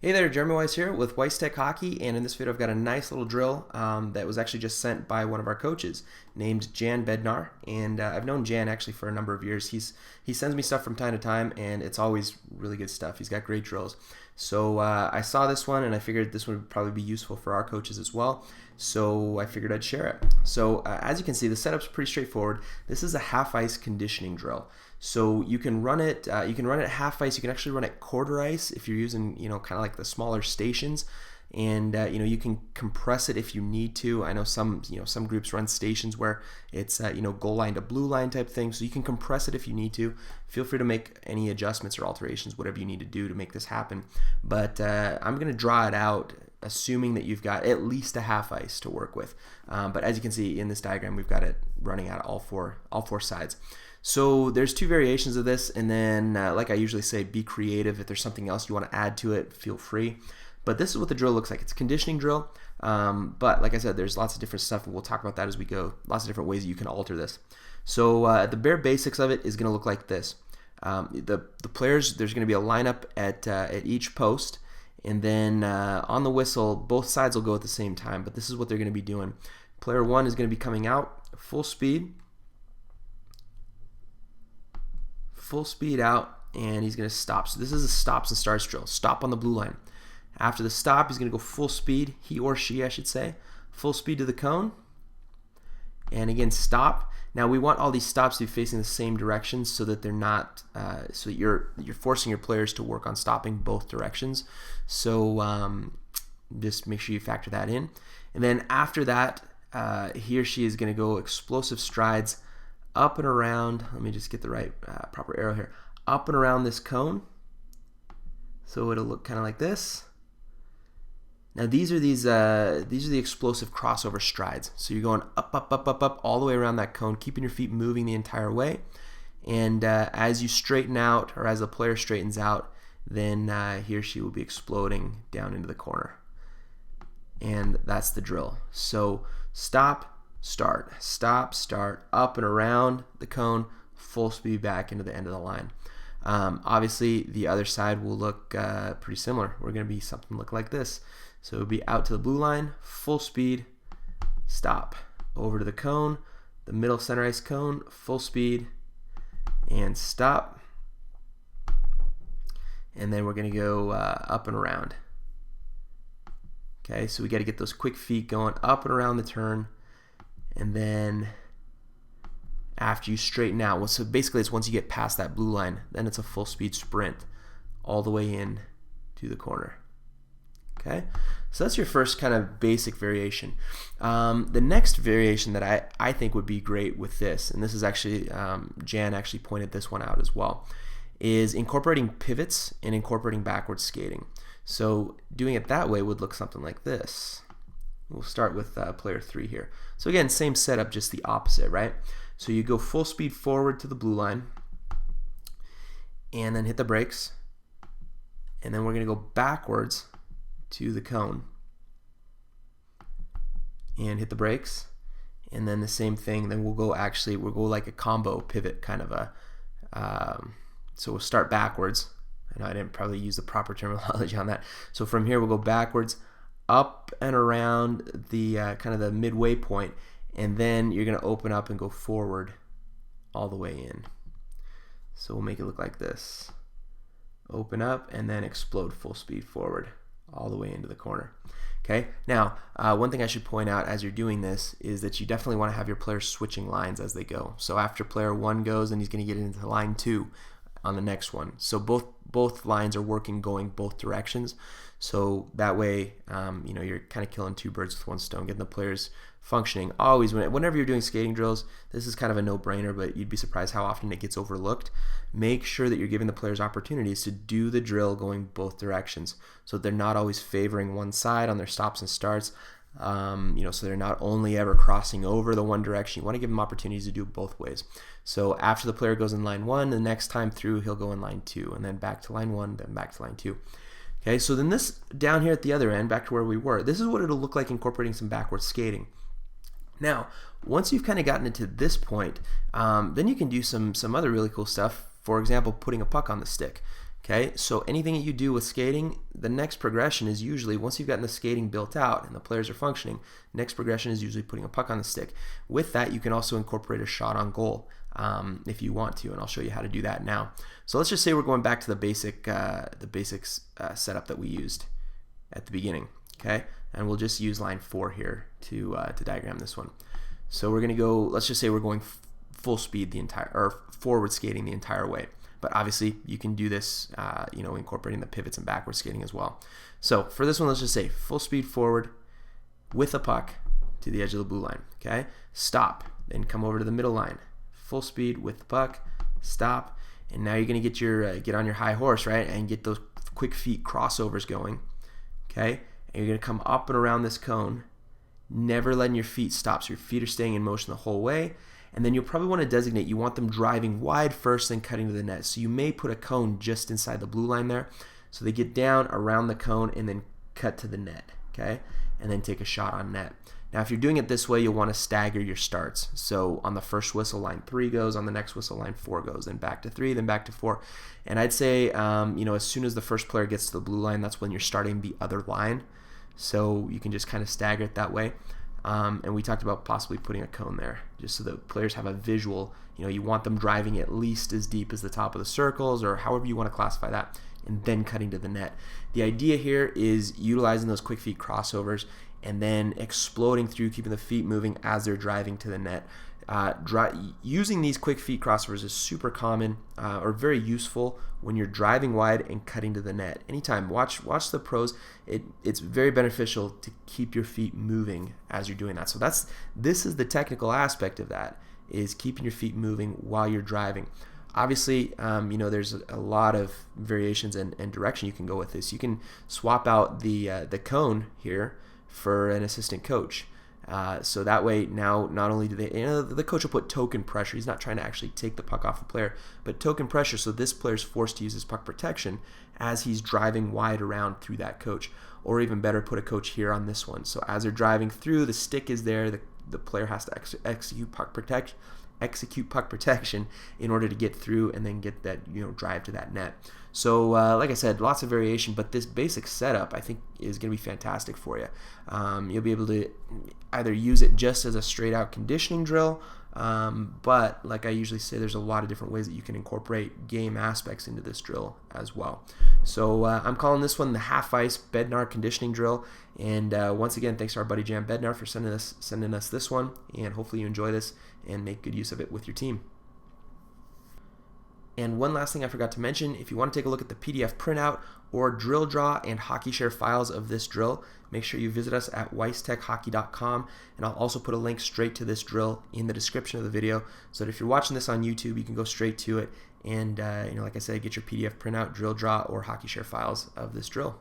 Hey there, Jeremy Weiss here with Weiss Tech Hockey, and in this video I've got a nice little drill that was actually just sent by one of our coaches named Bednár, and I've known Jan actually for a number of years. He sends me stuff from time to time, and it's always really good stuff. He's got great drills. So I saw this one, and I figured this would probably be useful for our coaches as well, so I figured I'd share it. So as you can see, the setup's pretty straightforward. This is a half ice conditioning drill. So you can run it. You can run it at half ice. You can actually run it quarter ice if you're using, kind of like the smaller stations, and you can compress it if you need to. I know some groups run stations where it's goal line to blue line type thing. So you can compress it if you need to. Feel free to make any adjustments or alterations, whatever you need to do to make this happen. But I'm going to draw it out, assuming that you've got at least a half ice to work with. But as you can see in this diagram, we've got it running out all four sides. So there's two variations of this, and then like I usually say, be creative. If there's something else you want to add to it, feel free. But this is what the drill looks like. It's a conditioning drill, but like I said, there's lots of different stuff, and we'll talk about that as we go. Lots of different ways that you can alter this. So the bare basics of it is going to look like this. The players, there's going to be a lineup at each post, and then on the whistle, both sides will go at the same time, but this is what they're going to be doing. Player 1 is going to be coming out full speed out, and he's going to stop. So this is a stops and starts drill. Stop on the blue line. After the stop, he's going to go full speed, he or she I should say, full speed to the cone, and again stop. Now we want all these stops to be facing the same direction so that they're not, so that you're forcing your players to work on stopping both directions. So just make sure you factor that in. And then after that, he or she is going to go explosive strides up and around. Let me just get the right proper arrow here. Up and around this cone. So it'll look kind of like this. Now these are the explosive crossover strides. So you're going up all the way around that cone, keeping your feet moving the entire way. And as you straighten out, or as the player straightens out, then he or she will be exploding down into the corner. And that's the drill. So stop, start, stop, start, up and around the cone, full speed back into the end of the line. Obviously, the other side will look pretty similar. We're going to be something look like this. So it'll be out to the blue line, full speed, stop, over to the cone, the middle center ice cone, full speed, and stop. And then we're going to go up and around. Okay, so we got to get those quick feet going up and around the turn. And then after you straighten out, well, so basically it's once you get past that blue line, then it's a full speed sprint all the way in to the corner. Okay, so that's your first kind of basic variation. The next variation that I think would be great with this, and this is actually, Jan actually pointed this one out as well, is incorporating pivots and incorporating backwards skating. So doing it that way would look something like this. We'll start with player 3 here. So again, same setup, just the opposite, right? So you go full speed forward to the blue line, and then hit the brakes, and then we're going to go backwards to the cone, and hit the brakes, and then the same thing. Then we'll go like a combo pivot kind of a. So we'll start backwards. I know I didn't probably use the proper terminology on that. So from here we'll go backwards, up and around the kind of the midway point, and then you're going to open up and go forward all the way in. So we'll make it look like this. Open up and then explode full speed forward all the way into the corner. Okay, now one thing I should point out as you're doing this is that you definitely want to have your players switching lines as they go. So after player 1 goes, then he's going to get into line 2 on the next one. So both lines are working, going both directions. So that way, you're kind of killing two birds with one stone, getting the players functioning. Always, whenever you're doing skating drills, this is kind of a no-brainer, but you'd be surprised how often it gets overlooked. Make sure that you're giving the players opportunities to do the drill going both directions, so they're not always favoring one side on their stops and starts. So they're not only ever crossing over the one direction. You want to give them opportunities to do it both ways. So after the player goes in line 1, the next time through he'll go in line 2, and then back to line 1, then back to line 2. Okay, so then this down here at the other end, back to where we were, this is what it'll look like incorporating some backwards skating. Now, once you've kind of gotten it to this point, then you can do some other really cool stuff. For example, putting a puck on the stick. Okay, so anything that you do with skating the next progression is usually, once you've gotten the skating built out and the players are functioning, next progression is usually putting a puck on the stick. With that, you can also incorporate a shot on goal if you want to, and I'll show you how to do that now. So let's just say we're going back to the basics setup that we used at the beginning, okay? And we'll just use line 4 here to diagram this one. So we're gonna go, let's just say we're going full speed or forward skating the entire way. But obviously you can do this, incorporating the pivots and backward skating as well. So for this one, let's just say full speed forward with a puck to the edge of the blue line, okay? Stop, then come over to the middle line. Full speed with the puck, stop, and now you're gonna get get on your high horse, right, and get those quick feet crossovers going, okay? And you're gonna come up and around this cone, never letting your feet stop, so your feet are staying in motion the whole way. And then you'll probably want to designate, you want them driving wide first, then cutting to the net. So you may put a cone just inside the blue line there. So they get down around the cone and then cut to the net, okay? And then take a shot on net. Now, if you're doing it this way, you'll want to stagger your starts. So on the first whistle, line 3 goes. On the next whistle, line 4 goes. Then back to 3, then back to 4. And I'd say, as soon as the first player gets to the blue line, that's when you're starting the other line. So you can just kind of stagger it that way. And we talked about possibly putting a cone there, just so the players have a visual. You want them driving at least as deep as the top of the circles, or however you want to classify that, and then cutting to the net. The idea here is utilizing those quick feet crossovers and then exploding through, keeping the feet moving as they're driving to the net. Using these quick feet crossovers is super common or very useful when you're driving wide and cutting to the net. Anytime, watch the pros. It's very beneficial to keep your feet moving as you're doing that. So this is the technical aspect of that, is keeping your feet moving while you're driving. Obviously, there's a lot of variations and direction you can go with this. You can swap out the cone here for an assistant coach. So that way, now not only do the coach will put token pressure. He's not trying to actually take the puck off the player, but token pressure. So this player's forced to use his puck protection as he's driving wide around through that coach. Or even better, put a coach here on this one. So as they're driving through, the stick is there. The player has to execute puck protection in order to get through and then get that drive to that net. So like I said, lots of variation, but this basic setup I think is going to be fantastic for you. You'll be able to either use it just as a straight out conditioning drill, but like I usually say, there's a lot of different ways that you can incorporate game aspects into this drill as well. So I'm calling this one the half ice Bednár conditioning drill. And once again, thanks to our buddy Jan Bednár for sending us this one, and hopefully you enjoy this and make good use of it with your team. And one last thing I forgot to mention, if you want to take a look at the PDF printout or drill draw and hockey share files of this drill, make sure you visit us at weisstechhockey.com, and I'll also put a link straight to this drill in the description of the video, so that if you're watching this on YouTube, you can go straight to it and, like I said, get your PDF printout, drill draw, or hockey share files of this drill.